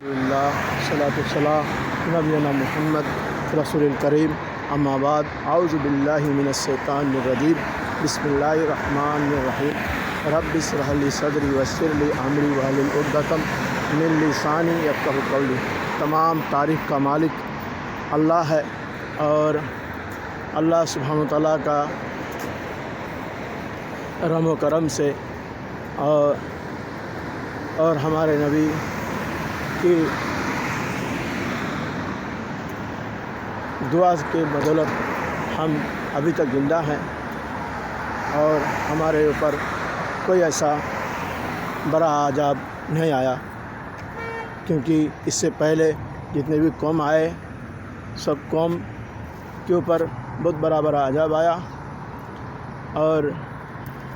الصلاۃ والسلام نبینا محمد رسول الکریم اما بعد اعوذ باللہ من الشیطان الرجیم بسم اللہ الرحمن الرحیم رب اشرح لی صدری ویسر لی امری واحلل عقدۃ من لسانی یفقہوا قولی۔ تمام تعریف کا مالک اللہ ہے اور اللہ سبحانہ و تعالیٰ کا رحم و کرم سے اور ہمارے نبی کی دعا کے بدولت ہم ابھی تک زندہ ہیں اور ہمارے اوپر کوئی ایسا بڑا عذاب نہیں آیا، کیونکہ اس سے پہلے جتنے بھی قوم آئے سب قوم کے اوپر بہت بڑا عذاب آیا اور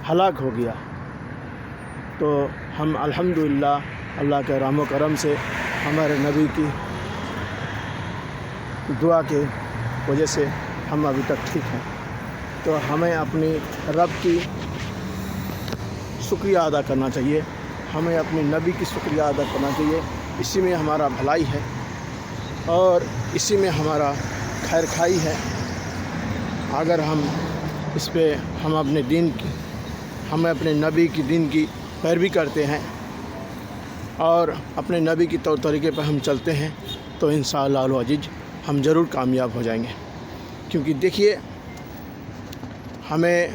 ہلاک ہو گیا۔ تو ہم الحمدللہ اللہ کے رحم و کرم سے ہمارے نبی کی دعا کے وجہ سے ہم ابھی تک ٹھیک ہیں۔ تو ہمیں اپنی رب کی شکریہ ادا کرنا چاہیے، ہمیں اپنے نبی کی شکریہ ادا کرنا چاہیے۔ اسی میں ہمارا بھلائی ہے اور اسی میں ہمارا خیر خائی ہے۔ اگر ہم اس پہ ہم اپنے نبی کی دین کی پیروی کرتے ہیں اور اپنے نبی کی طور طریقے پر ہم چلتے ہیں تو انشاءاللہ العزیز ہم ضرور کامیاب ہو جائیں گے۔ کیونکہ دیکھیے، ہمیں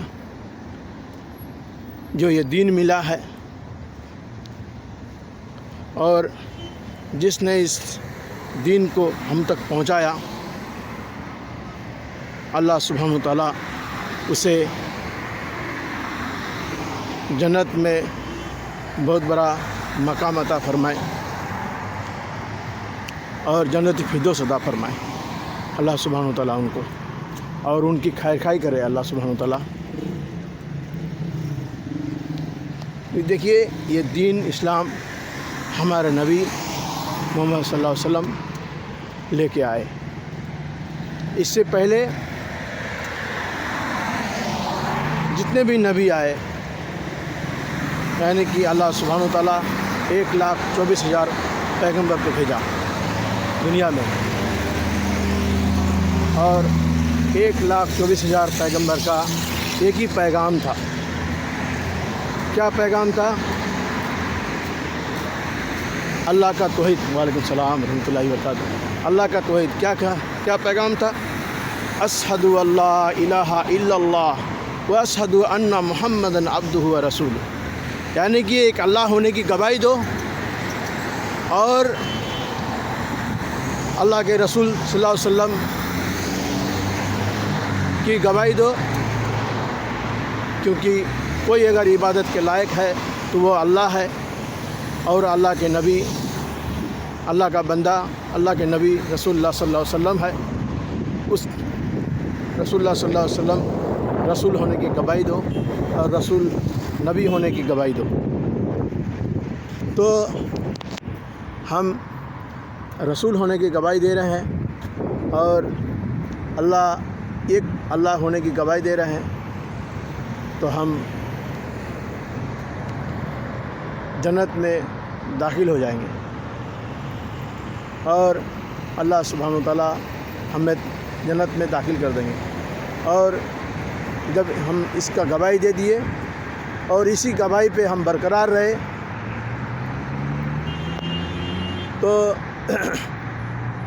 جو یہ دین ملا ہے اور جس نے اس دین کو ہم تک پہنچایا، اللہ سبحانہ وتعالیٰ اسے جنت میں بہت بڑا مقام عطا فرمائے اور جنت فردوس عطا فرمائے اللہ سبحانہ وتعالیٰ ان کو، اور ان کی خیر خائی کرے اللہ سبحانہ وتعالیٰ۔ دیکھیے، یہ دین اسلام ہمارے نبی محمد صلی اللہ علیہ وسلم لے کے آئے۔ اس سے پہلے جتنے بھی نبی آئے، یعنی کہ اللہ سبحانہ وتعالیٰ 1,24,000 پیغمبر کو بھیجا دنیا میں، اور 1,24,000 پیغمبر کا ایک ہی پیغام تھا۔ کیا پیغام تھا؟ اللہ کا توحید۔ وعلیکم السلام ورحمۃ اللہ وبرکاتہ۔ اللہ کا توحید کیا پیغام تھا؟ اشہد ان لا الہ الا اللہ واشہد ان محمدًا عبدہ ورسولہ، یعنی کہ ایک اللہ ہونے کی گواہی دو اور اللہ کے رسول صلی اللہ علیہ وسلم کی گواہی دو، کیونکہ کوئی اگر عبادت کے لائق ہے تو وہ اللہ ہے، اور اللہ کے نبی، اللہ کا بندہ، اللہ کے نبی رسول اللہ صلی اللہ علیہ وسلم ہے۔ اس رسول اللہ صلی اللہ علیہ وسلم رسول ہونے کی گواہی دو اور رسول نبی ہونے کی گواہی دو۔ تو ہم رسول ہونے کی گواہی دے رہے ہیں اور ایک اللہ ہونے کی گواہی دے رہے ہیں، تو ہم جنت میں داخل ہو جائیں گے اور اللہ سبحانہ وتعالیٰ ہمیں جنت میں داخل کر دیں گے۔ اور جب ہم اس کا گواہی دے دیے اور اسی گواہی پہ ہم برقرار رہے، تو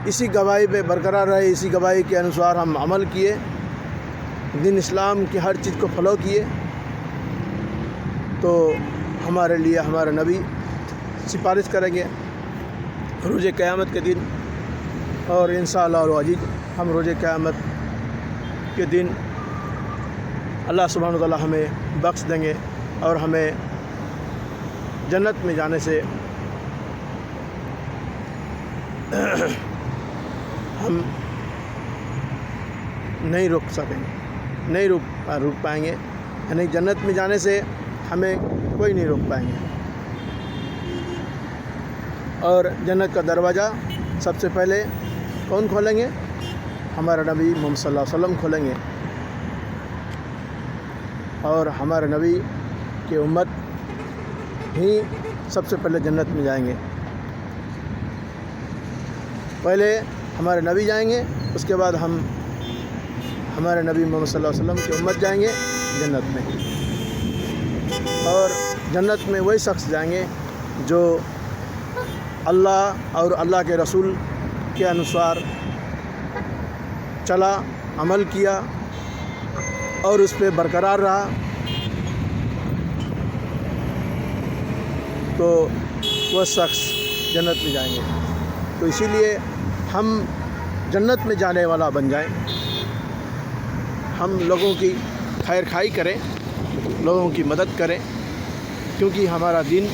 اسی گواہی پہ برقرار رہے، اسی گواہی کے انوسار ہم عمل کیے، دین اسلام کی ہر چیز کو فالو کیے، تو ہمارے لیے ہمارے نبی سفارش کریں گے روز قیامت کے دن، اور انشاءاللہ العزیز ہم روز قیامت کے دن اللہ سبحانہ وتعالیٰ ہمیں بخش دیں گے اور ہمیں جنت میں جانے سے ہم نہیں روک سکیں گے، نہیں روک پائیں گے، یعنی جنت میں جانے سے ہمیں کوئی نہیں روک پائیں گے۔ اور جنت کا دروازہ سب سے پہلے کون کھولیں گے؟ ہمارا نبی محمد صلی اللہ علیہ وسلم کھولیں گے، اور ہمارے نبی کی امت ہی سب سے پہلے جنت میں جائیں گے۔ پہلے ہمارے نبی جائیں گے، اس کے بعد ہم ہمارے نبی محمد صلی اللہ علیہ وسلم کی امت جائیں گے جنت میں، اور جنت میں وہی شخص جائیں گے جو اللہ اور اللہ کے رسول کے انوسار چلا، عمل کیا اور اس پہ برقرار رہا، تو وہ شخص جنت میں جائیں گے۔ تو اسی لیے ہم جنت میں جانے والا بن جائیں، ہم لوگوں کی خیر خواہی کریں، لوگوں کی مدد کریں، کیونکہ ہمارا دین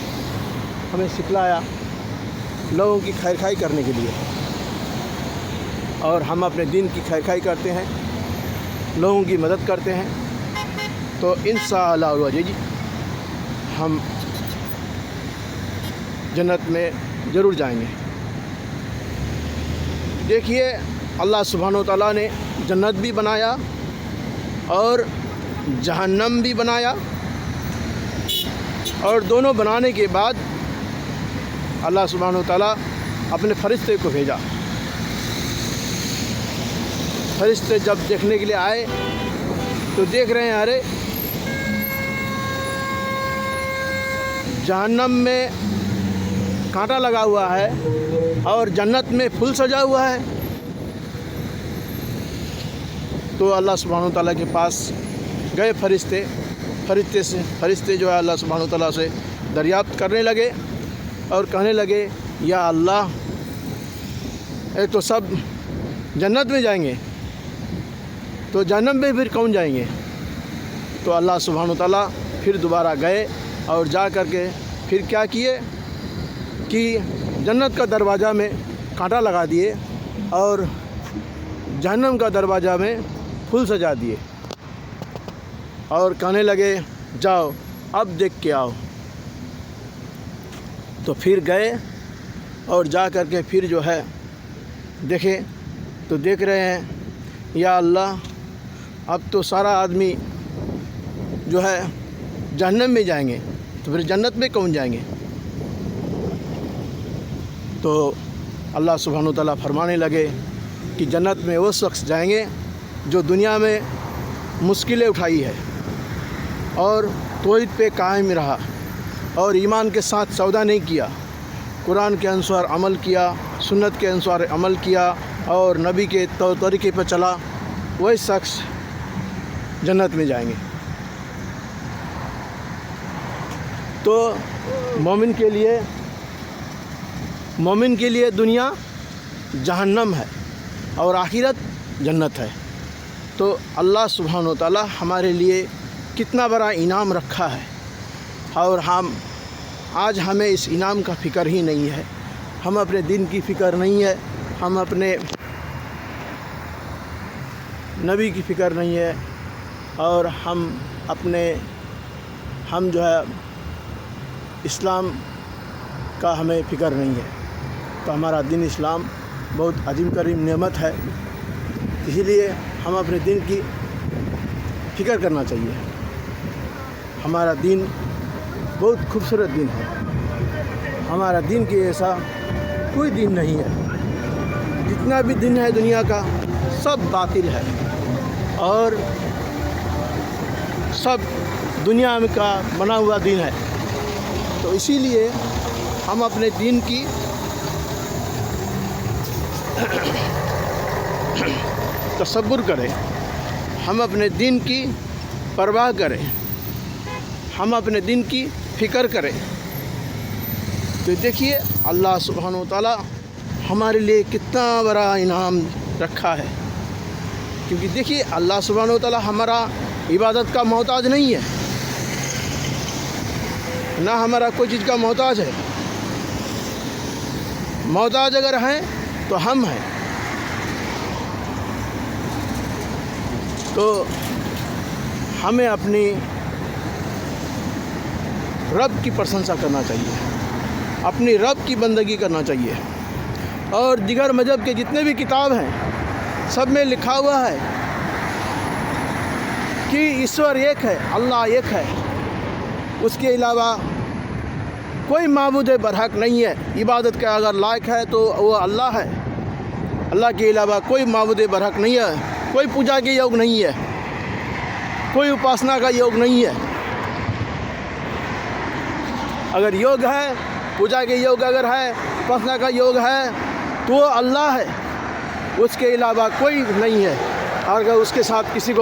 ہمیں سکھلایا لوگوں کی خیر خواہی کرنے کے لیے، اور ہم اپنے دین کی خیر خواہی کرتے ہیں، لوگوں کی مدد کرتے ہیں، تو انشاءاللہ العزیز ہم جنت میں ضرور جائیں گے۔ دیکھیے، اللہ سبحانہ و تعالیٰ نے جنت بھی بنایا اور جہنم بھی بنایا، اور دونوں بنانے کے بعد اللہ سبحانہ و تعالیٰ اپنے فرشتے کو بھیجا۔ فرشتے جب دیکھنے کے لیے آئے تو دیکھ رہے ہیں، ارے جہنم میں کانٹا لگا ہوا ہے اور جنت میں پھول سجا ہوا ہے۔ تو اللہ سبحانہ و تعالیٰ کے پاس گئے فرشتے جو ہے اللہ سبحانہ و تعالیٰ سے دریافت کرنے لگے اور کہنے لگے، یا اللہ، ایک تو سب جنت میں جائیں گے، تو جہنم میں پھر کون جائیں گے؟ تو اللہ سبحانہ و تعالیٰ پھر دوبارہ گئے اور جا کر کے پھر کیا کیے کہ جنت کا دروازہ میں کانٹا لگا دیے اور جہنم کا دروازہ میں پھول سجا دیے، اور کہنے لگے، جاؤ اب دیکھ کے آؤ۔ تو پھر گئے اور جا کر کے پھر جو ہے دیکھے تو دیکھ رہے ہیں، یا اللہ، اب تو سارا آدمی جو ہے جہنم میں جائیں گے، تو پھر جنت میں کون جائیں گے؟ تو اللہ سبحانہ و تعالیٰ فرمانے لگے کہ جنت میں وہ شخص جائیں گے جو دنیا میں مشکلیں اٹھائی ہے اور توحید پہ قائم رہا اور ایمان کے ساتھ سودا نہیں کیا، قرآن کے انصار عمل کیا، سنت کے انصار عمل کیا اور نبی کے طریقے پہ چلا، وہی شخص جنت میں جائیں گے۔ تو مومن کے لیے دنیا جہنم ہے اور آخرت جنت ہے۔ تو اللہ سبحانہ و تعالیٰ ہمارے لیے کتنا بڑا انعام رکھا ہے، اور آج ہمیں اس انعام کا فکر ہی نہیں ہے، ہم اپنے دین کی فکر نہیں ہے، ہم اپنے نبی کی فکر نہیں ہے، اور ہم جو ہے اسلام کا ہمیں فکر نہیں ہے۔ تو ہمارا دین اسلام بہت عظیم کریم نعمت ہے، اسی لیے ہم اپنے دین کی فکر کرنا چاہیے۔ ہمارا دین بہت خوبصورت دین ہے، ہمارا دین کے ایسا کوئی دین نہیں ہے۔ جتنا بھی دین ہے دنیا کا سب باطل ہے، اور سب دنیا میں کا بنا ہوا دین ہے۔ تو اسی لیے ہم اپنے دین کی تصور کریں، ہم اپنے دین کی پرواہ کریں، ہم اپنے دین کی فکر کریں۔ تو دیکھیے اللہ سبحانہ و تعالیٰ ہمارے لیے کتنا بڑا انعام رکھا ہے، کیونکہ دیکھیے اللہ سبحانہ و تعالیٰ ہمارا عبادت کا محتاج نہیں ہے، نہ ہمارا کوئی چیز کا محتاج ہے۔ محتاج اگر ہیں تو ہم ہیں۔ تو ہمیں اپنی رب کی پرشنسا کرنا چاہیے، اپنی رب کی بندگی کرنا چاہیے، اور دیگر مذہب کے جتنے بھی کتاب ہیں سب میں لکھا ہوا ہے کہ ایشور ایک ہے، اللہ ایک ہے، اس کے علاوہ کوئی معبود برحق نہیں ہے، عبادت کا اگر لائق ہے تو وہ اللہ ہے، اللہ کے علاوہ کوئی معبود برحق نہیں ہے، کوئی پوجا کے یوگ نہیں ہے، کوئی اپاسنا کا یوگ نہیں ہے۔ اگر یوگ ہے، پوجا کے یوگ اگر ہے، اپاسنا کا یوگ ہے تو وہ اللہ ہے، اس کے علاوہ کوئی نہیں ہے۔ اور اگر اس کے ساتھ کسی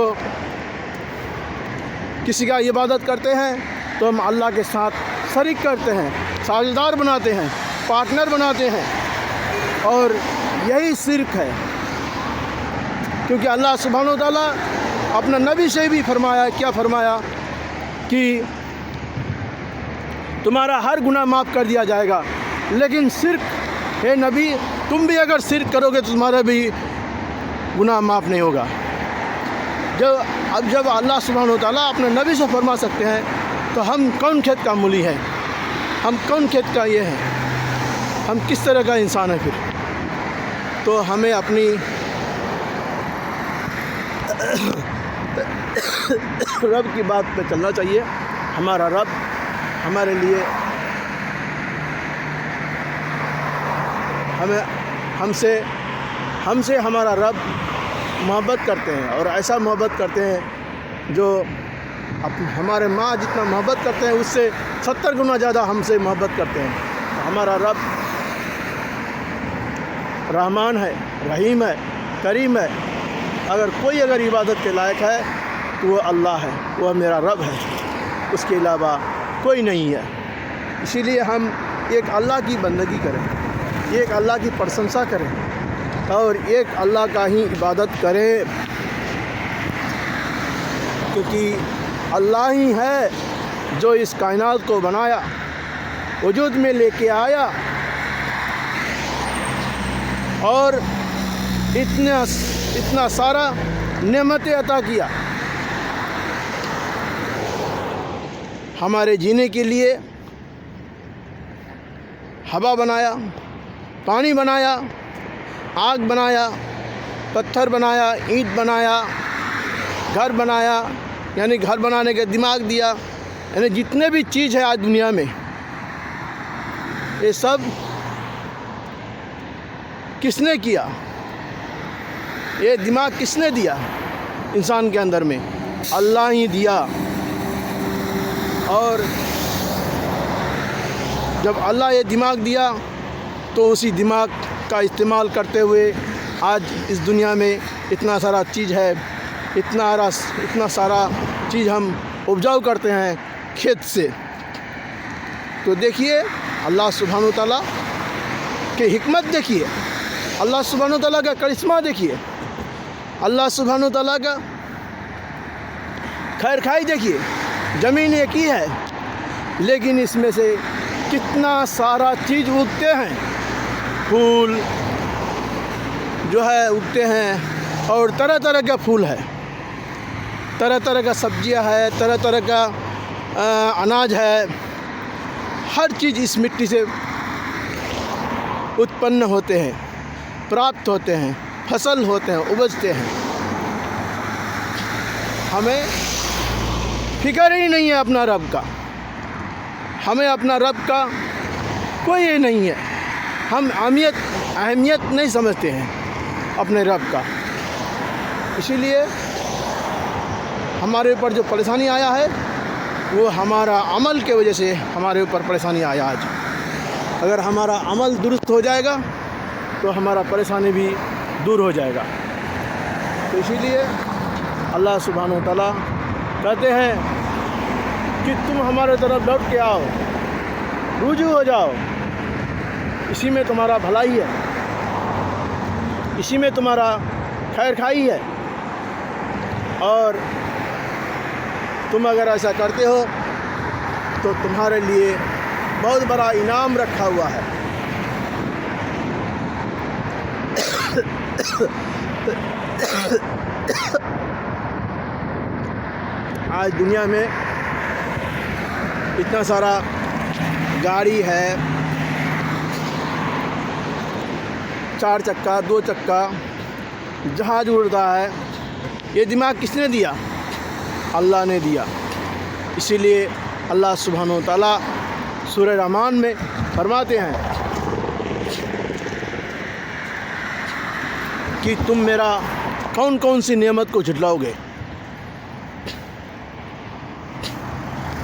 کا عبادت کرتے ہیں تو ہم اللہ کے ساتھ شریک کرتے ہیں، ساجھیدار بناتے ہیں، پارٹنر بناتے ہیں، اور یہی شرک ہے۔ کیونکہ اللہ سبحانہ و تعالیٰ اپنا نبی سے بھی فرمایا، کیا فرمایا کہ تمہارا ہر گناہ معاف کر دیا جائے گا، لیکن شرک، اے نبی تم بھی اگر شرک کرو گے تو تمہارا بھی گناہ معاف نہیں ہوگا۔ جب اللہ سبحانہ و تعالیٰ اپنے نبی سے فرما سکتے ہیں تو ہم کون کھیت کا مولی ہیں، ہم کون کھیت کا یہ ہیں، ہم کس طرح کا انسان ہے پھر؟ تو ہمیں اپنی رب کی بات پہ چلنا چاہیے۔ ہمارا رب ہمارے لیے ہم سے ہمارا رب محبت کرتے ہیں، اور ایسا محبت کرتے ہیں جو ہمارے ماں جتنا محبت کرتے ہیں اس سے 70 گنا زیادہ ہم سے محبت کرتے ہیں۔ ہمارا رب رحمان ہے، رحیم ہے، کریم ہے۔ اگر کوئی عبادت کے لائق ہے تو وہ اللہ ہے، وہ میرا رب ہے، اس کے علاوہ کوئی نہیں ہے۔ اسی لیے ہم ایک اللہ کی بندگی کریں، ایک اللہ کی پرشنسا کریں، اور ایک اللہ کا ہی عبادت کریں، کیونکہ اللہ ہی ہے جو اس کائنات کو بنایا، وجود میں لے کے آیا، اور اتنا سارا نعمتیں عطا کیا ہمارے جینے کے لیے۔ ہوا بنایا، پانی بنایا، آگ بنایا، پتھر بنایا، اینٹ بنایا، گھر بنایا، یعنی گھر بنانے کا دماغ دیا، یعنی جتنے بھی چیز ہے آج دنیا میں، یہ سب کس نے کیا؟ یہ دماغ کس نے دیا انسان کے اندر میں؟ اللہ ہی دیا۔ اور جب اللہ یہ دماغ دیا تو اسی دماغ کا استعمال کرتے ہوئے آج اس دنیا میں اتنا سارا چیز ہے، اتنا سارا چیز ہم اپجاؤ کرتے ہیں کھیت سے۔ تو دیکھیے اللہ سبحانہ و تعالیٰ کی حکمت، دیکھیے اللہ سبحانہ و تعالیٰ کا کرشمہ، دیکھیے اللہ سبحانہ و تعالیٰ کا خیر خائی، دیکھیے زمین ایک ہی ہے لیکن اس میں سے کتنا سارا چیز اگتے ہیں، پھول جو ہے اگتے ہیں، اور طرح طرح کا پھول ہے، طرح طرح کا سبزیاں ہے، طرح طرح کا اناج ہے، ہر چیز اس مٹی سے اتپن ہوتے ہیں، پراپت ہوتے ہیں، فصل ہوتے ہیں، اپجتے ہیں۔ ہمیں فکر ہی نہیں ہے اپنا رب کا، ہمیں اپنا رب کا کوئی نہیں ہے، ہم اہمیت نہیں سمجھتے ہیں اپنے رب کا۔ اسی لیے ہمارے اوپر جو پریشانی آیا ہے وہ ہمارا عمل کی وجہ سے ہمارے اوپر پریشانی آیا آج۔ اگر ہمارا عمل درست ہو جائے گا تو ہمارا پریشانی بھی دور ہو جائے گا۔ تو اسی لیے اللہ سبحانہ و تعالیٰ کہتے ہیں کہ تم ہمارے طرف لوٹ کے آؤ، رجوع ہو جاؤ، اسی میں تمہارا بھلائی ہے، اسی میں تمہارا خیر خائی ہے، اور تم اگر ایسا کرتے ہو تو تمہارے لیے بہت بڑا انعام رکھا ہوا ہے۔ آج دنیا میں اتنا سارا گاڑی ہے، 4 چکا، 2 چکا، جہاز اڑتا ہے، یہ دماغ کس نے دیا؟ اللہ نے دیا۔ اسی لیے اللہ سبحانہ و تعالیٰ سورہ رحمان میں فرماتے ہیں کہ تم میرا کون کون سی نعمت کو جھٹلاؤ گے۔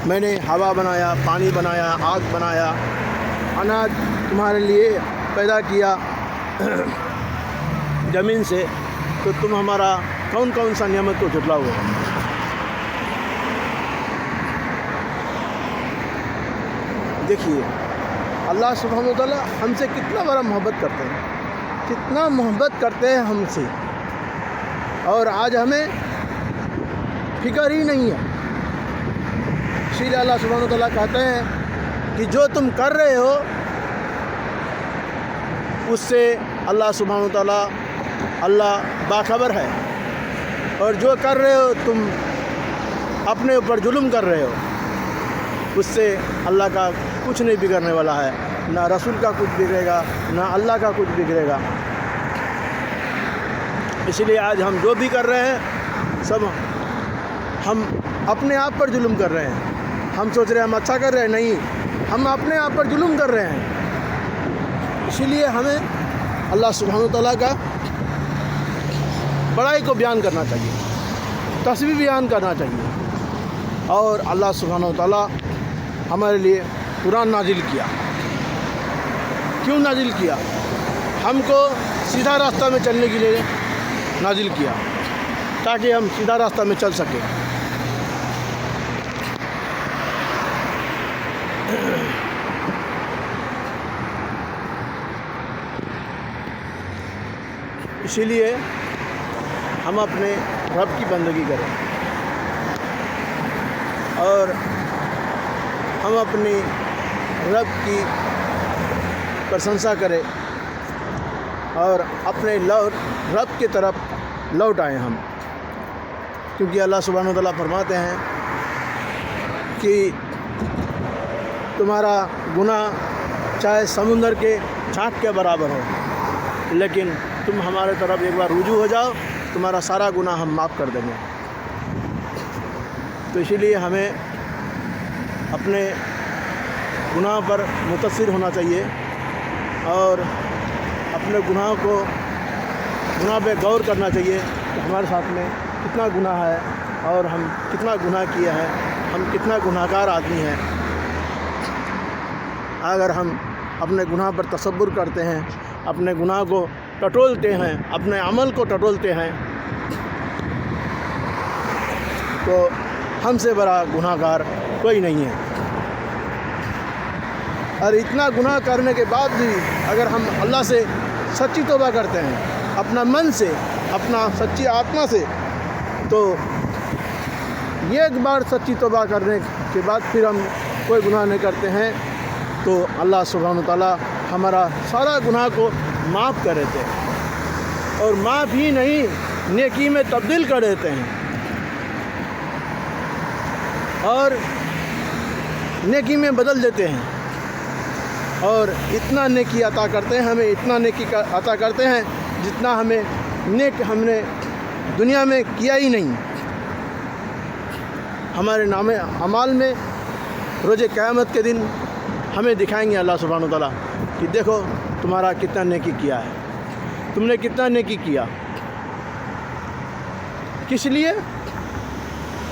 میں نے ہوا بنایا، پانی بنایا، آگ بنایا، اناج تمہارے لیے پیدا کیا زمین سے، تو تم ہمارا کون کون سا نعمت کو جھٹلاؤ گے۔ دیکھیے اللہ سبحانہ وتعالیٰ ہم سے کتنا بڑا محبت کرتے ہیں، کتنا محبت کرتے ہیں ہم سے، اور آج ہمیں فکر ہی نہیں ہے۔ اسی لیے اللہ سبحانہ وتعالیٰ کہتے ہیں کہ جو تم کر رہے ہو اس سے اللہ سبحانہ وتعالیٰ اللہ باخبر ہے، اور جو کر رہے ہو تم اپنے اوپر ظلم کر رہے ہو، اس سے اللہ کا کچھ نہیں بگڑنے والا ہے، نہ رسول کا کچھ بگڑے گا، نہ اللہ کا کچھ بگڑے گا۔ اس لیے آج ہم جو بھی کر رہے ہیں سب ہم اپنے آپ پر ظلم کر رہے ہیں۔ ہم سوچ رہے ہیں ہم اچھا کر رہے ہیں، نہیں، ہم اپنے آپ پر ظلم کر رہے ہیں۔ اسی لیے ہمیں اللہ سبحانہ وتعالیٰ کا بڑائی کو بیان کرنا چاہیے، تسبیح بیان کرنا چاہیے۔ اور اللہ سبحانہ وتعالیٰ ہمارے لیے قرآن نازل کیا۔ کیوں نازل کیا؟ ہم کو سیدھا راستہ میں چلنے کے لیے نازل کیا، تاکہ ہم سیدھا راستہ میں چل سکیں۔ اسی لیے ہم اپنے رب کی بندگی کریں، اور ہم اپنی رب کی پرشنسا کریں، اور اپنے رب کی طرف لوٹ آئیں ہم، کیونکہ اللہ سبحانہ وتعالیٰ فرماتے ہیں کہ تمہارا گناہ چاہے سمندر کے چھانٹ کے برابر ہو، لیکن تم ہمارے طرف ایک بار رجوع ہو جاؤ، تمہارا سارا گناہ ہم معاف کر دیں گے۔ تو اسی لیے ہمیں اپنے گناہ پر متاثر ہونا چاہیے، اور اپنے گناہ پہ غور کرنا چاہیے کہ ہمارے ساتھ میں کتنا گناہ ہے، اور ہم کتنا گناہ کیا ہے، ہم کتنا گناہ گار آدمی ہیں۔ اگر ہم اپنے گناہ پر تصور کرتے ہیں، اپنے گناہ کو ٹٹولتے ہیں، اپنے عمل کو ٹٹولتے ہیں، تو ہم سے بڑا گناہ گار کوئی نہیں ہے۔ اور اتنا گناہ کرنے کے بعد بھی اگر ہم اللہ سے سچی توبہ کرتے ہیں، اپنا من سے، اپنا سچی آتما سے، تو ایک بار سچی توبہ کرنے کے بعد پھر ہم کوئی گناہ نہیں کرتے ہیں، تو اللہ سبحانہ وتعالیٰ ہمارا سارا گناہ کو معاف کر دیتے ہیں، اور معاف ہی نہیں نیکی میں تبدیل کر دیتے ہیں، اور نیکی میں بدل دیتے ہیں، اور اتنا نیکی عطا کرتے ہیں ہمیں، اتنا نیکی عطا کرتے ہیں جتنا ہم نے دنیا میں کیا ہی نہیں۔ ہمارے نام اعمال میں روز قیامت کے دن ہمیں دکھائیں گے اللہ سبحانہ وتعالیٰ کہ دیکھو تمہارا کتنا نیکی کیا ہے، تم نے کتنا نیکی کیا۔ کس لیے؟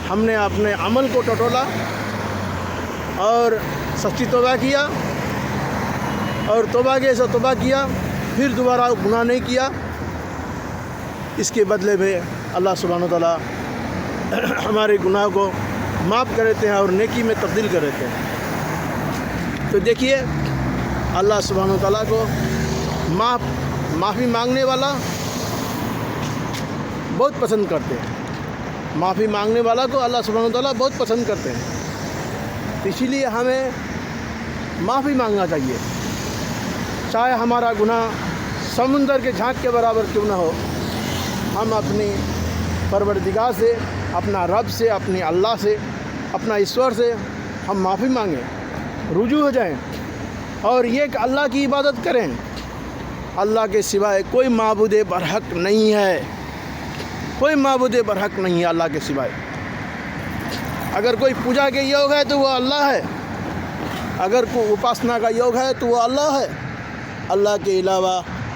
ہم نے اپنے عمل کو ٹٹولا اور سچی توبہ کیا، اور توبہ کے ایسا توبہ کیا، پھر دوبارہ گناہ نہیں کیا۔ اس کے بدلے میں اللہ سبحانہ وتعالیٰ ہمارے گناہ کو معاف کر دیتے ہیں اور نیکی میں تبدیل کر دیتے ہیں۔ تو دیکھیے اللہ سبحانہ وتعالیٰ کو معافی مانگنے والا بہت پسند کرتے ہیں، معافی مانگنے والا کو اللہ سبحانہ وتعالیٰ بہت پسند کرتے ہیں۔ اسی لیے ہمیں معافی مانگنا چاہیے، چاہے ہمارا گناہ سمندر کے جھانک کے برابر کیوں نہ ہو۔ ہم اپنی پروردگار سے، اپنا رب سے، اپنی اللہ سے، اپنا ایشور سے ہم معافی مانگیں، رجوع ہو جائیں، اور یہ کہ اللہ کی عبادت کریں۔ اللہ کے سوائے کوئی معبود برحق نہیں ہے، کوئی معبود برحق نہیں ہے اللہ کے سوائے۔ اگر کوئی پوجا کے یوگ ہے تو وہ اللہ ہے، اگر کوئی اپاسنا کا یوگ ہے تو وہ اللہ ہے۔ اللہ کے علاوہ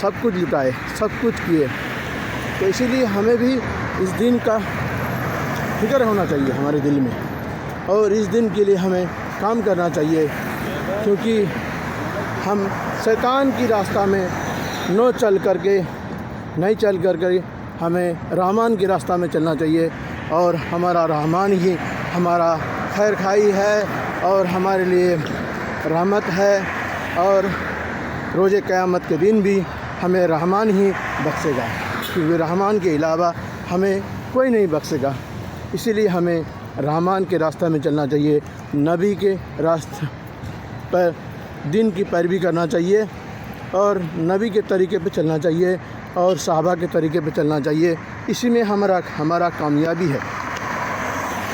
سب کچھ لٹائے، سب کچھ کیے، تو اسی لیے ہمیں بھی اس دن کا فکر ہونا چاہیے ہمارے دل میں، اور اس دن کے لیے ہمیں کام کرنا چاہیے، کیونکہ ہم شیطان کی راستہ میں نہیں چل کر کے ہمیں رحمان کے راستہ میں چلنا چاہیے، اور ہمارا رحمان ہی ہمارا خیر خائی ہے اور ہمارے لیے رحمت ہے، اور روز قیامت کے دن بھی ہمیں رحمان ہی بخشے گا، کیونکہ رحمان کے علاوہ ہمیں کوئی نہیں بخشے گا۔ اسی لیے ہمیں رحمان کے راستہ میں چلنا چاہیے، نبی کے راستے پر دین کی پیروی کرنا چاہیے، اور نبی کے طریقے پہ چلنا چاہیے، اور صحابہ کے طریقے پہ چلنا چاہیے۔ اسی میں ہمارا کامیابی ہے،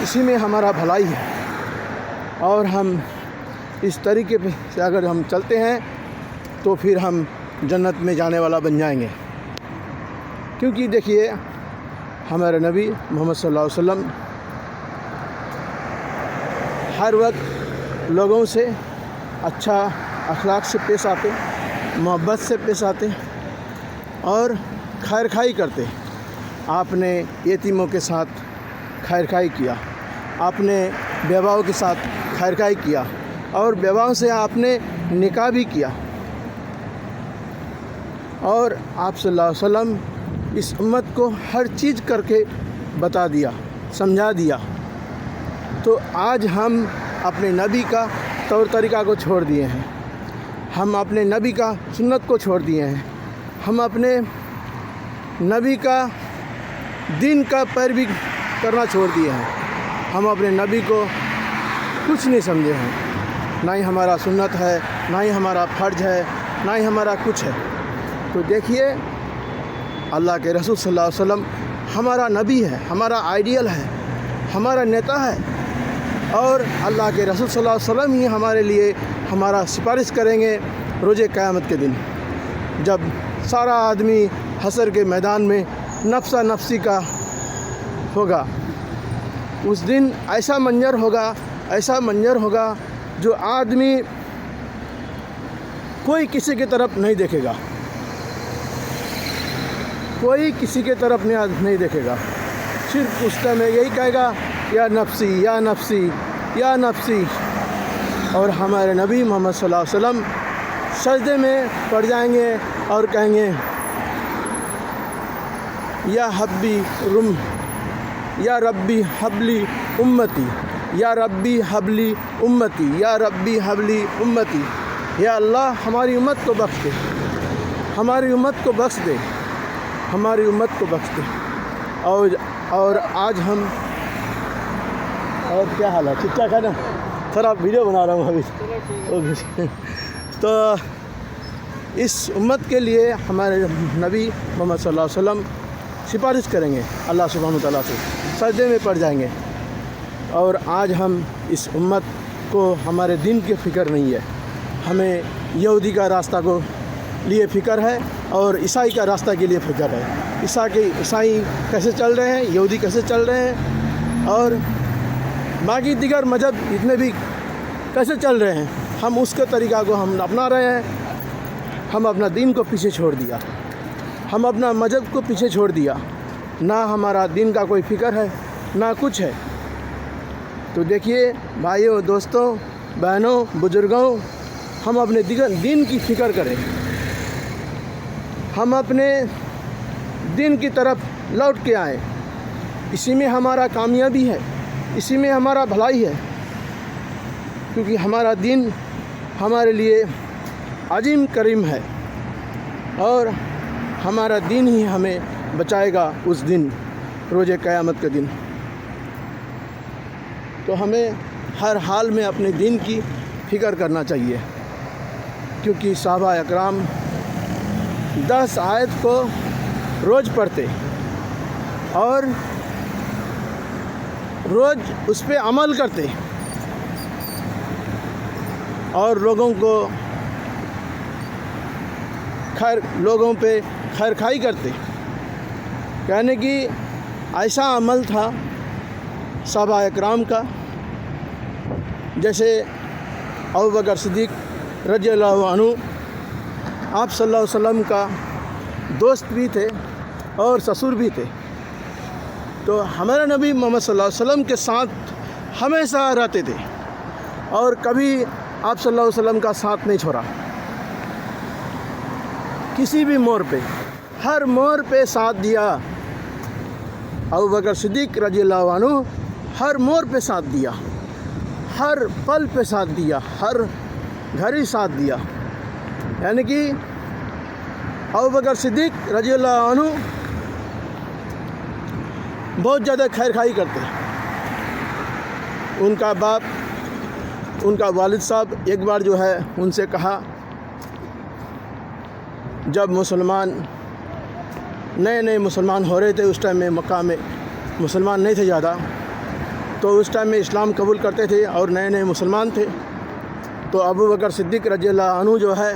اسی میں ہمارا بھلائی ہے، اور ہم اس طریقے پہ سے اگر ہم چلتے ہیں تو پھر ہم جنت میں جانے والا بن جائیں گے۔ کیونکہ دیکھیے ہمارے نبی محمد صلی اللہ علیہ وسلم ہر وقت لوگوں سے اچھا اخلاق سے پیش آتے، محبت سے پیش آتے، اور خیر خائی کرتے۔ آپ نے یتیموں کے ساتھ خیر خائی کیا، آپ نے بیواؤں کے ساتھ خیر خائی کیا، اور بیواؤں سے آپ نے نکاح بھی کیا، اور آپ صلی اللہ علیہ وسلم اس امت کو ہر چیز کر کے بتا دیا، سمجھا دیا۔ تو آج ہم اپنے نبی کا طور طریقہ کو چھوڑ دیے ہیں، ہم اپنے نبی کا سنت کو چھوڑ دیے ہیں، ہم اپنے نبی کا دین کا پیروی کرنا چھوڑ دیے ہیں، ہم اپنے نبی کو کچھ نہیں سمجھے ہیں، نہ ہی ہمارا سنت ہے، نہ ہی ہمارا فرض ہے، نہ ہی ہمارا کچھ ہے۔ تو دیکھیے اللہ کے رسول صلی اللہ علیہ وسلم ہمارا نبی ہے، ہمارا آئیڈیل ہے، ہمارا نیتا ہے، اور اللہ کے رسول صلی اللہ علیہ وسلم ہی ہمارے لیے ہمارا سفارش کریں گے روز قیامت کے دن، جب سارا آدمی حشر کے میدان میں نفسا نفسی کا ہوگا۔ اس دن ایسا منظر ہوگا جو آدمی کوئی کسی کی طرف نہیں دیکھے گا، کوئی کسی کی طرف نہیں دیکھے گا، صرف اس ٹائم میں یہی کہے گا یا نفسی یا نفسی یا نفسی۔ اور ہمارے نبی محمد صلی اللہ علیہ وسلم سجدے میں پڑ جائیں گے اور کہیں گے یا ربی حبلی امتی، یا ربی حبلی امتی، یا ربی حبلی امتی، یا اللہ ہماری امت کو بخش دے، ہماری امت کو بخش دے، ہماری امت کو بخش دے۔ اور آج ہم، اور کیا حال ہے؟ ٹھیک ٹھاک ہے نا؟ سر آپ ویڈیو بنا رہا ہوں ابھی۔ تو اس امت کے لیے ہمارے نبی محمد صلی اللہ علیہ وسلم سفارش کریں گے اللہ سبحانہ و تعالیٰ سے، سجدے میں پڑ جائیں گے۔ اور آج ہم اس امت کو ہمارے دین کی فکر نہیں ہے، ہمیں یہودی کا راستہ کو لیے فکر ہے، اور عیسائی کا راستہ کے لیے فکر ہے۔ عیسائی کیسے چل رہے ہیں، یہودی کیسے چل رہے ہیں، اور باقی دیگر مذہب جتنے بھی کیسے چل رہے ہیں، ہم اس کے طریقہ کو ہم اپنا رہے ہیں۔ ہم اپنا دین کو پیچھے چھوڑ دیا، ہم اپنا مذہب کو پیچھے چھوڑ دیا، نہ ہمارا دین کا کوئی فکر ہے نہ کچھ ہے۔ تو دیکھیے بھائیوں، دوستوں، بہنوں، بزرگوں، ہم اپنے دین کی فکر کریں، ہم اپنے دین کی طرف لوٹ کے آئیں، اسی میں ہمارا کامیابی ہے، اسی میں ہمارا بھلائی ہے، کیونکہ ہمارا دین ہمارے لیے عظیم کریم ہے، اور ہمارا دین ہی ہمیں بچائے گا اس دن، روز قیامت کے دن۔ تو ہمیں ہر حال میں اپنے دین کی فکر کرنا چاہیے، کیونکہ صحابہ اکرام 10 آیت کو روز پڑھتے اور روز اس پہ عمل کرتے، اور لوگوں پہ خیر خائی کرتے، یعنی کہ ایسا عمل تھا صحابہ اکرام کا، جیسے ابوبکر صدیق رضی اللہ عنہ آپ صلی اللہ علیہ وسلم کا دوست بھی تھے اور سسر بھی تھے. تو ہمارے نبی محمد صلی اللہ علیہ وسلم کے ساتھ ہمیشہ رہتے تھے اور کبھی آپ صلی اللہ علیہ وسلم کا ساتھ نہیں چھوڑا. کسی بھی موڑ پہ، ہر موڑ پہ ساتھ دیا. ابوبکر صدیق رضی اللہ عنہ ہر موڑ پہ ساتھ دیا، ہر پل پہ ساتھ دیا، ہر گھڑی ساتھ دیا. یعنی کہ ابوبکر صدیق رضی اللہ عنہ بہت زیادہ خیر خواہی کرتے. ان کا باپ، ان کا والد صاحب ایک بار جو ہے ان سے کہا، جب نئے مسلمان ہو رہے تھے، اس ٹائم میں مکہ میں مسلمان نہیں تھے زیادہ، تو اس ٹائم میں اسلام قبول کرتے تھے اور نئے مسلمان تھے. تو ابوبکر صدیق رضی اللہ عنہ جو ہے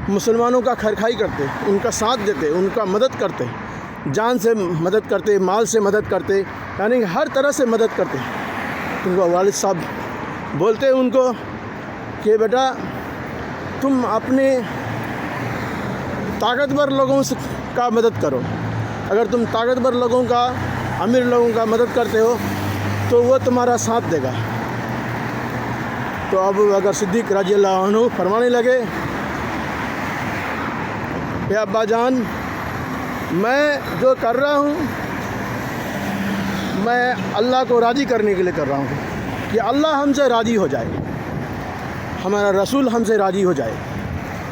مسلمانوں کا خیر خواہی کرتے، ان کا ساتھ دیتے، ان کا مدد کرتے، جان سے مدد کرتے، مال سے مدد کرتے، یعنی ہر طرح سے مدد کرتے. ان کو والد صاحب بولتے ان کو کہ بیٹا تم اپنے طاقتور لوگوں کا مدد کرو. اگر تم طاقتور لوگوں کا، امیر لوگوں کا مدد کرتے ہو تو وہ تمہارا ساتھ دے گا. تو ابوبکر صدیق رضی اللہ عنہ فرمانے لگے، کہ ابا جان، میں جو کر رہا ہوں میں اللہ کو راضی کرنے کے لیے کر رہا ہوں، کہ اللہ ہم سے راضی ہو جائے، ہمارا رسول ہم سے راضی ہو جائے.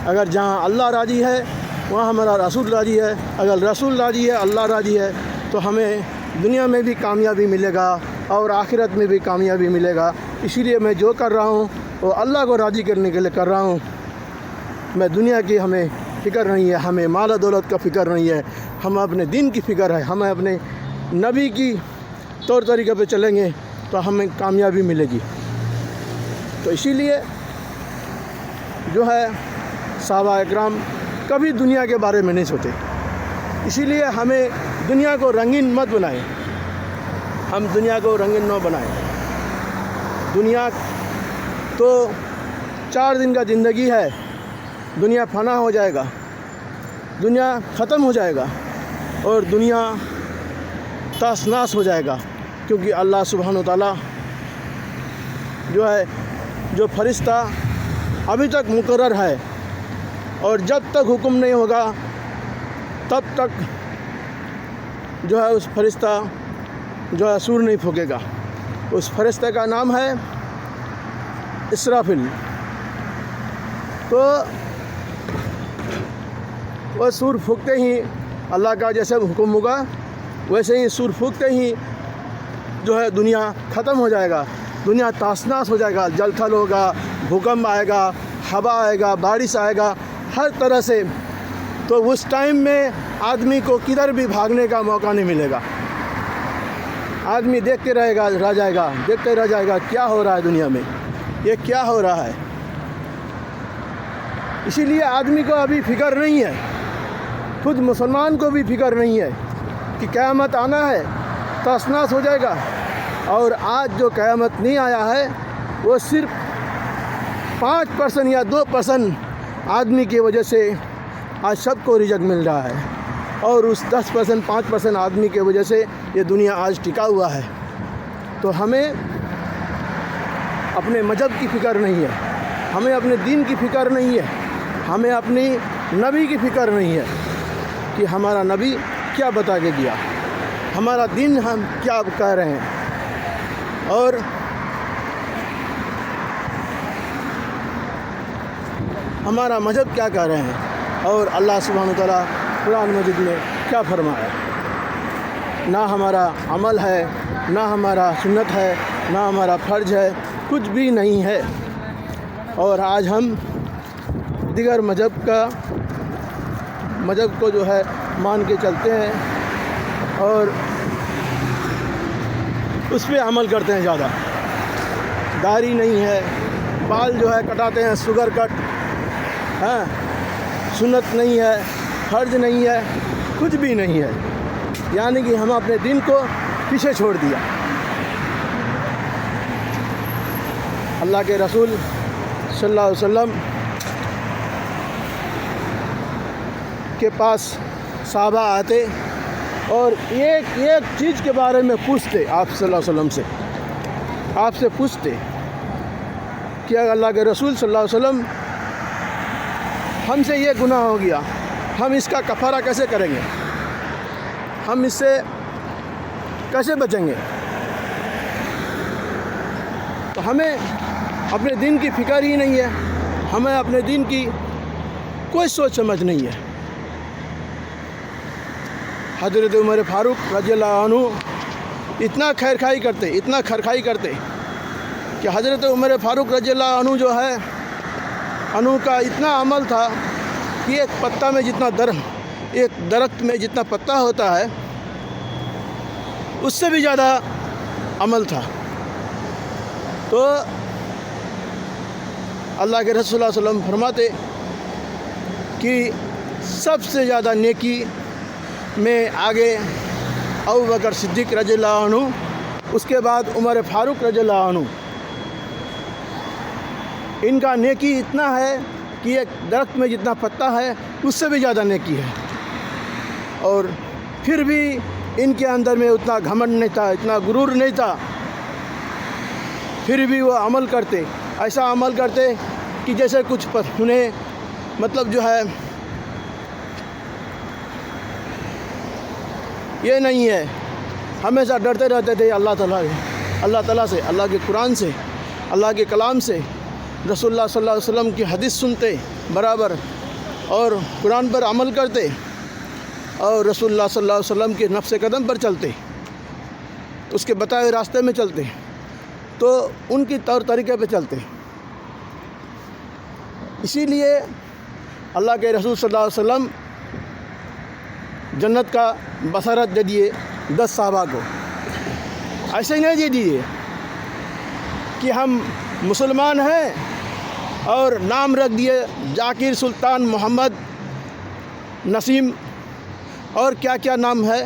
اگر جہاں اللہ راضی ہے وہاں ہمارا رسول راضی ہے. اگر رسول راضی ہے، اللہ راضی ہے، تو ہمیں دنیا میں بھی کامیابی ملے گا اور آخرت میں بھی کامیابی ملے گا. اسی لیے میں جو کر رہا ہوں وہ اللہ کو راضی کرنے کے لیے کر رہا ہوں. میں دنیا کی ہمیں فکر نہیں ہے، ہمیں مال و دولت کا فکر نہیں ہے، ہم اپنے دین کی فکر ہے. ہمیں اپنے نبی کی طور طریقے پہ چلیں گے تو ہمیں کامیابی ملے گی. تو اسی لیے جو ہے صحابہ اکرام کبھی دنیا کے بارے میں نہیں سوچے. اسی لیے ہمیں دنیا کو رنگین مت بنائیں، ہم دنیا کو رنگین نہ بنائیں. دنیا تو 4 دن کا زندگی ہے، دنیا فنا ہو جائے گا، دنیا ختم ہو جائے گا اور دنیا تاس ناس ہو جائے گا. کیونکہ اللہ سبحانہ و تعالیٰ جو ہے، جو فرشتہ ابھی تک مقرر ہے اور جب تک حکم نہیں ہوگا تب تک جو ہے اس فرشتہ جو ہے سور نہیں پھونکے گا. اس فرشتہ کا نام ہے اسرافیل. تو وہ سور پھونکتے ہی اللہ کا جیسے حکم ہوگا ویسے ہی سور پھونکتے ہی جو ہے دنیا ختم ہو جائے گا، دنیا تاسناس ہو جائے گا. جل تھل ہوگا، بھوکمپ آئے گا، ہوا آئے گا، بارش آئے گا، ہر طرح سے. تو اس ٹائم میں آدمی کو کدھر بھی بھاگنے کا موقع نہیں ملے گا. آدمی دیکھتے رہ جائے گا، دیکھتے رہ جائے گا کیا ہو رہا ہے دنیا میں، یہ کیا ہو رہا ہے. اسی لیے آدمی کو ابھی فکر نہیں ہے، خود مسلمان کو بھی فکر نہیں ہے کہ قیامت آنا ہے، تاسناس ہو جائے گا. اور آج جو قیامت نہیں آیا ہے وہ صرف 5% یا 2% آدمی کی وجہ سے آج سب کو رزق مل رہا ہے، اور اس 10% 5% آدمی کی وجہ سے یہ دنیا آج ٹکا ہوا ہے. تو ہمیں اپنے مذہب کی فکر نہیں ہے، ہمیں اپنے دین کی فکر نہیں ہے، ہمیں اپنی نبی کی فکر نہیں ہے کہ ہمارا نبی کیا بتا کے گیا، ہمارا دین ہم کیا کہہ رہے ہیں، اور ہمارا مذہب کیا کہہ رہے ہیں، اور اللہ سبحانہ وتعالیٰ قرآن مجید میں کیا فرمایا. نہ ہمارا عمل ہے، نہ ہمارا سنت ہے، نہ ہمارا فرض ہے، کچھ بھی نہیں ہے. اور آج ہم دیگر مذہب کو جو ہے مان کے چلتے ہیں اور اس پہ عمل کرتے ہیں. زیادہ داڑھی نہیں ہے، بال جو ہے کٹاتے ہیں شوگر کٹ، ہاں، سنت نہیں ہے، فرض نہیں ہے، کچھ بھی نہیں ہے. یعنی کہ ہم اپنے دین کو پیچھے چھوڑ دیا. اللہ کے رسول صلی اللہ علیہ وسلم کے پاس صحابہ آتے اور ایک ایک چیز کے بارے میں پوچھتے آپ صلی اللہ علیہ وسلم سے، آپ سے پوچھتے کہ اللہ کے رسول صلی اللہ علیہ وسلم ہم سے یہ گناہ ہو گیا، ہم اس کا کفارہ کیسے کریں گے، ہم اس سے کیسے بچیں گے؟ تو ہمیں اپنے دین کی فکر ہی نہیں ہے، ہمیں اپنے دین کی کوئی سوچ سمجھ نہیں ہے۔ حضرت عمر فاروق رضی اللہ عنہ اتنا خیرخواہی کرتے کہ حضرت عمر فاروق رضی اللہ عنہ جو ہے عنہ کا اتنا عمل تھا کہ ایک درخت میں جتنا پتا ہوتا ہے اس سے بھی زیادہ عمل تھا۔ تو اللہ کے رسول صلی اللہ علیہ وسلم فرماتے کہ سب سے زیادہ نیکی میں آگے ابوبکر صدیق رضی اللہ عنہ، اس کے بعد عمر فاروق رضی اللہ عنہ، ان کا نیکی اتنا ہے کہ ایک درخت میں جتنا پتا ہے اس سے بھی زیادہ نیکی ہے، اور پھر بھی ان کے اندر میں اتنا گھمنڈ نہیں تھا، اتنا غرور نہیں تھا، پھر بھی وہ عمل کرتے، ایسا عمل کرتے کہ جیسے کچھ انہیں مطلب جو ہے یہ نہیں ہے، ہمیشہ ڈرتے رہتے تھے اللہ تعالیٰ سے، اللہ کے قرآن سے، اللہ کے کلام سے، رسول اللہ صلی اللہ علیہ وسلم کی حدیث سنتے برابر اور قرآن پر عمل کرتے اور رسول اللہ صلی اللہ علیہ وسلم کے نقش قدم پر چلتے، اس کے بتائے ہوئے راستے میں چلتے، تو ان کی طور طریقے پہ چلتے۔ اسی لیے اللہ کے رسول صلی اللہ علیہ وسلم جنت کا بشارت دے دیے 10 صحابہ کو، ایسے ہی نہیں دے دیے کہ ہم مسلمان ہیں اور نام رکھ دیے ذاکر سلطان محمد نسیم اور کیا کیا نام ہے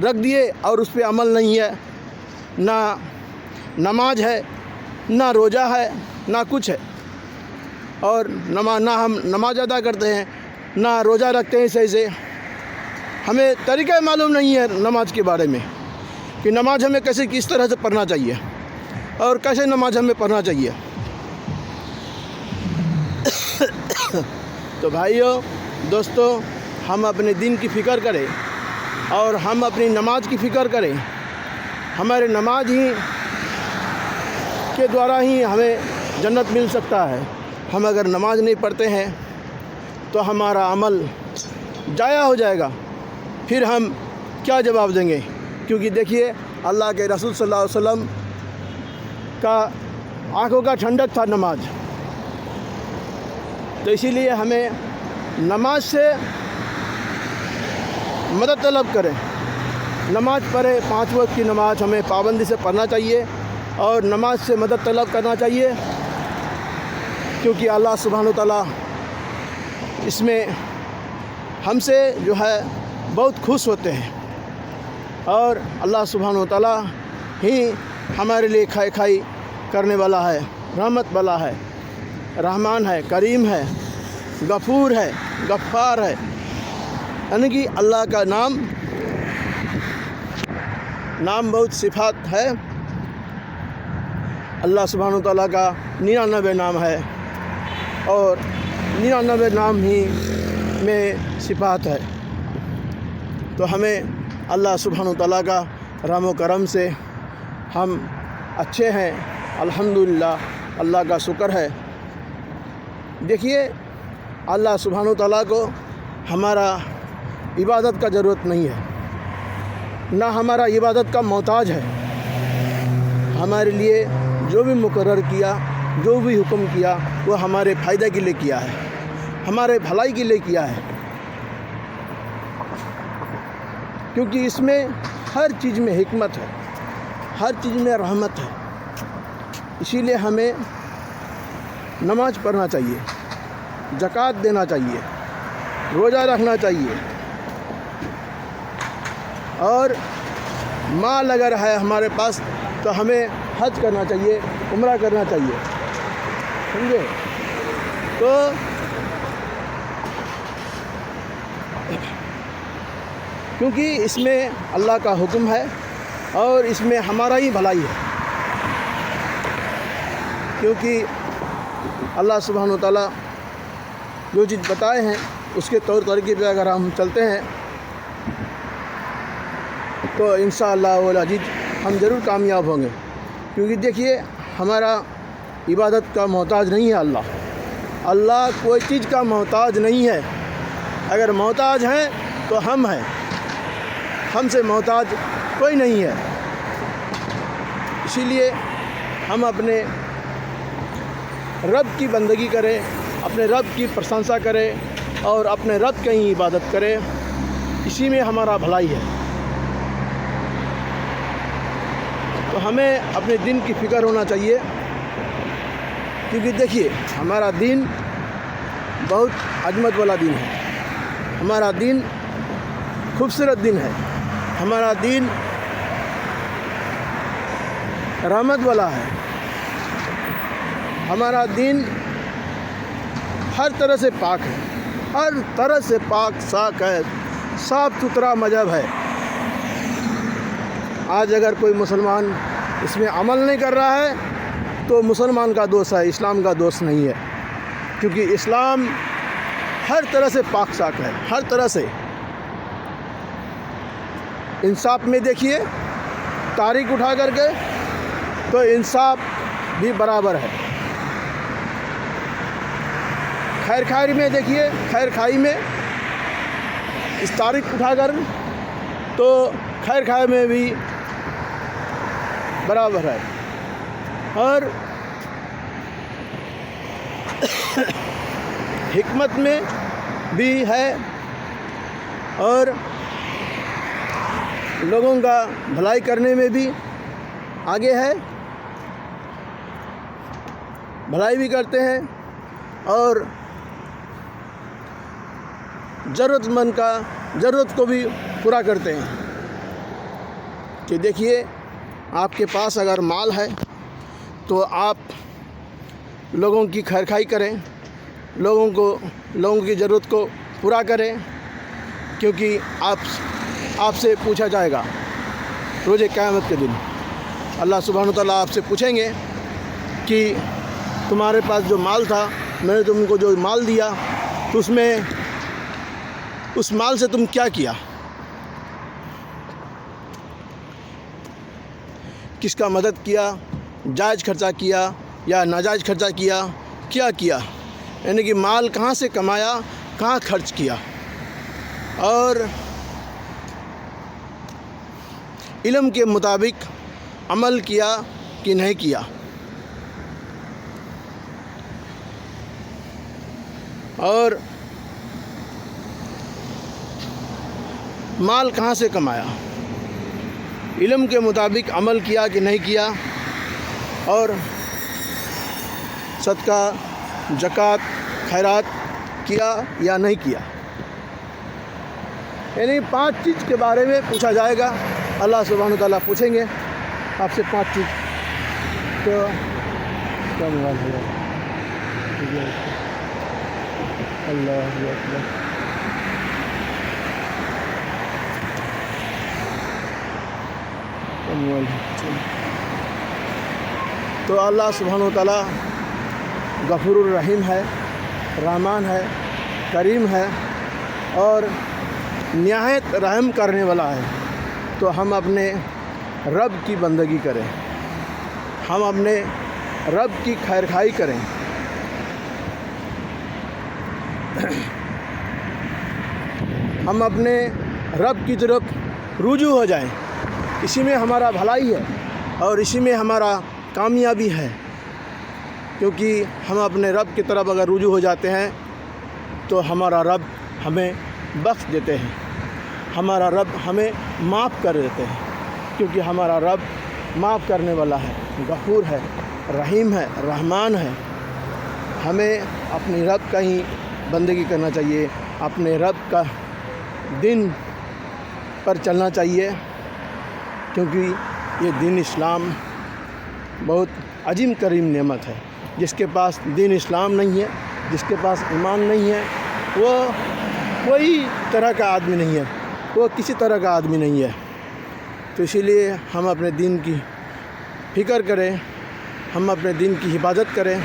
رکھ دیے، اور اس پہ عمل نہیں ہے، نہ نماز ہے، نہ روزہ ہے، نہ کچھ ہے، اور نہ ہم نماز ادا کرتے ہیں، نہ روزہ رکھتے ہیں صحیح سے، ہمیں طریقہ معلوم نہیں ہے نماز کے بارے میں کہ نماز ہمیں کس طرح سے پڑھنا چاہیے اور کیسے نماز ہمیں پڑھنا چاہیے۔ تو بھائیوں دوستوں، ہم اپنے دین کی فکر کریں اور ہم اپنی نماز کی فکر کریں، ہمارے نماز ہی کے دوارا ہی ہمیں جنت مل سکتا ہے۔ ہم اگر نماز نہیں پڑھتے ہیں تو ہمارا عمل ضائع ہو جائے گا، پھر ہم کیا جواب دیں گے؟ کیونکہ دیکھیے اللہ کے رسول صلی اللہ علیہ وسلم کا آنکھوں کا ٹھنڈک تھا نماز، تو اسی لیے ہمیں نماز سے مدد طلب کریں، نماز پڑھیں، 5 وقت کی نماز ہمیں پابندی سے پڑھنا چاہیے اور نماز سے مدد طلب کرنا چاہیے، کیونکہ اللہ سبحانہ وتعالیٰ اس میں ہم سے جو ہے بہت خوش ہوتے ہیں، اور اللہ سبحانہ وتعالیٰ ہی ہمارے لیے کھائی کرنے والا ہے، رحمت والا ہے، رحمان ہے، کریم ہے، غفور ہے، غفار ہے، یعنی کہ اللہ کا نام بہت صفات ہے، اللہ سبحانہ وتعالیٰ کا 99 نام ہے اور 99 نام ہی میں صفات ہے۔ تو ہمیں اللہ سبحانہ وتعالیٰ کا رحم و کرم سے ہم اچھے ہیں، الحمدللہ، اللہ کا شکر ہے۔ دیکھیے اللہ سبحانہ وتعالیٰ کو ہمارا عبادت کا ضرورت نہیں ہے، نہ ہمارا عبادت کا محتاج ہے، ہمارے لیے جو بھی مقرر کیا، جو بھی حکم کیا وہ ہمارے فائدہ کے لیے کیا ہے، ہمارے بھلائی کے لیے کیا ہے، کیونکہ اس میں ہر چیز میں حکمت ہے، ہر چیز میں رحمت ہے۔ اسی لیے ہمیں نماز پڑھنا چاہیے، زکوٰۃ دینا چاہیے، روزہ رکھنا چاہیے، اور مال اگر ہے ہمارے پاس تو ہمیں حج کرنا چاہیے، عمرہ کرنا چاہیے، سمجھے؟ تو کیونکہ اس میں اللہ کا حکم ہے اور اس میں ہمارا ہی بھلائی ہے، کیونکہ اللہ سبحانہ و تعالیٰ جو چیز بتائے ہیں اس کے طور طریقے پہ اگر ہم چلتے ہیں تو انشاءاللہ العزیز ہم ضرور کامیاب ہوں گے. کیونکہ دیکھیے ہمارا عبادت کا محتاج نہیں ہے اللہ کوئی چیز کا محتاج نہیں ہے. اگر محتاج ہیں تو ہم ہیں، ہم سے محتاج کوئی نہیں ہے. اسی لیے ہم اپنے رب کی بندگی کریں، اپنے رب کی پرشنسا کریں اور اپنے رب کی ہی عبادت کریں، اسی میں ہمارا بھلائی ہے. تو ہمیں اپنے دین کی فکر ہونا چاہیے، کیونکہ دیکھیے ہمارا دین بہت عظمت والا دین ہے، ہمارا دین خوبصورت دین ہے، ہمارا دین رحمت والا ہے، ہمارا دین ہر طرح سے پاک ہے، ہر طرح سے پاک صاف ہے، صاف ستھرا مذہب ہے. آج اگر کوئی مسلمان اس میں عمل نہیں کر رہا ہے تو مسلمان کا دوست ہے، اسلام کا دوست نہیں ہے. کیونکہ اسلام ہر طرح سے پاک صاف ہے، ہر طرح سے. انصاف میں دیکھیے تاریخ اٹھا کر کے تو انصاف بھی برابر ہے. خیر خائی میں دیکھیے، خیر خائی میں اس تاریخ اٹھا کر تو خیر خائی میں بھی برابر ہے. اور حکمت میں بھی ہے اور لوگوں کا بھلائی کرنے میں بھی آگے ہے، بھلائی بھی کرتے ہیں اور ضرورت مند کا ضرورت کو بھی پورا کرتے ہیں. کہ دیکھیے آپ کے پاس اگر مال ہے تو آپ لوگوں کی خیر خائی کریں، لوگوں کی ضرورت کو پورا کریں، کیونکہ آپ سے پوچھا جائے گا روز قیامت کے دن. اللہ سبحانہ و تعالیٰ آپ سے پوچھیں گے کہ تمہارے پاس جو مال تھا، میں نے تم کو جو مال دیا تو اس مال سے تم کیا کیا، کس کا مدد کیا، جائز خرچہ کیا یا ناجائز خرچہ کیا کیا. یعنی کہ مال کہاں سے کمایا، کہاں خرچ کیا، اور علم کے مطابق عمل کیا کہ نہیں کیا. اور مال کہاں سے کمایا، علم کے مطابق عمل کیا کہ نہیں کیا، اور صدقہ زکوٰۃ خیرات کیا یا نہیں کیا. یعنی 5 چیز کے بارے میں پوچھا جائے گا. اللہ سبحانہ تعالیٰ پوچھیں گے آپ سے 5 چیز. تو کیا موبائل ہے اللہ اکبر. تو اللہ سبحانہ تعالیٰ غفور الرحیم ہے، رحمان ہے، کریم ہے اور نہایت رحم کرنے والا ہے. تو ہم اپنے رب کی بندگی کریں، ہم اپنے رب کی خیر خائی کریں. ہم اپنے رب کی طرف رجوع ہو جائیں، اسی میں ہمارا بھلائی ہے اور اسی میں ہمارا کامیابی ہے. کیونکہ ہم اپنے رب کی طرف اگر رجوع ہو جاتے ہیں تو ہمارا رب ہمیں بخش دیتے ہیں، ہمارا رب ہمیں معاف کر دیتے ہیں. کیونکہ ہمارا رب معاف کرنے والا ہے، غفور ہے، رحیم ہے، رحمان ہے. ہمیں اپنے رب کا ہی بندگی کرنا چاہیے، اپنے رب کا دین پر چلنا چاہیے. کیونکہ یہ دین اسلام بہت عظیم کریم نعمت ہے. جس کے پاس دین اسلام نہیں ہے، جس کے پاس ایمان نہیں ہے، وہ کوئی طرح کا آدمی نہیں ہے. وہ کسی طرح کا آدمی نہیں ہے. تو اسی لیے ہم اپنے دین کی فکر کریں، ہم اپنے دین کی حفاظت کریں.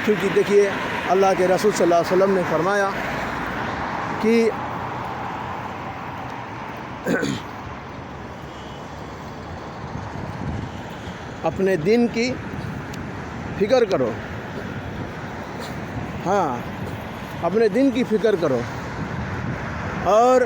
کیونکہ دیکھیے اللہ کے رسول صلی اللہ علیہ وسلم نے فرمایا کہ اپنے دین کی فکر کرو. ہاں، اپنے دین کی فکر کرو اور